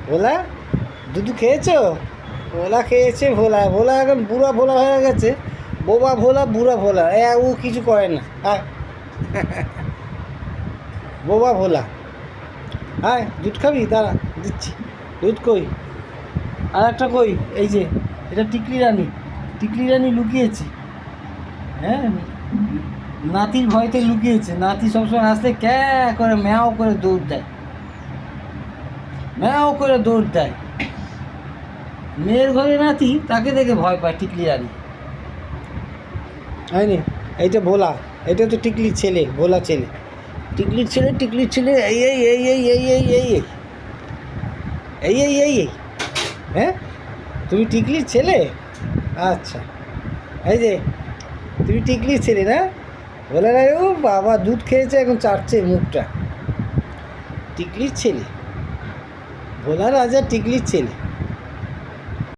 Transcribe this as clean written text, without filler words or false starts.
ভোলা দুধ খেয়েছো? ভোলা খেয়েছে, ভোলা ভোলা এখন বুড়া ভোলা হয়ে গেছে। বোবা ভোলা, বুড়া ভোলা, ও কিছু করে না। হ্যাঁ, বোবা ভোলা। হ্যাঁ, দুধ খাবি? দাঁড়া দিচ্ছি। দুধ কই? আর একটা কই? এই যে, এটা টিকলি রানী। টিকলি রানী লুকিয়েছে। হ্যাঁ, নাতির ভয়তে লুকিয়েছে। নাতি সবসময় আসলে ক্যা করে ম্যাও করে দৌড় দেয়, ম্যাও করে দৌড় দেয়। মেয়ের ঘরে নাতি, তাকে দেখে ভয় পায় টিকলি রানী। হয়নি? এইটা ভোলা, এটা তো টিকলির ছেলে, ভোলা ছেলে। টিকলির ছেলে, টিকলির ছেলে, এই এই এই এই এই এই এই এই এই এই এই এই হ্যাঁ, তুমি টিকলির ছেলে? আচ্ছা, এই যে তুমি টিকলির ছেলে না? বলে না, ও বাবা দুধ খেয়েছে এখন চাটছে মুখটা। টিকলির ছেলে, ভোলা রাজা টিকলির ছেলে।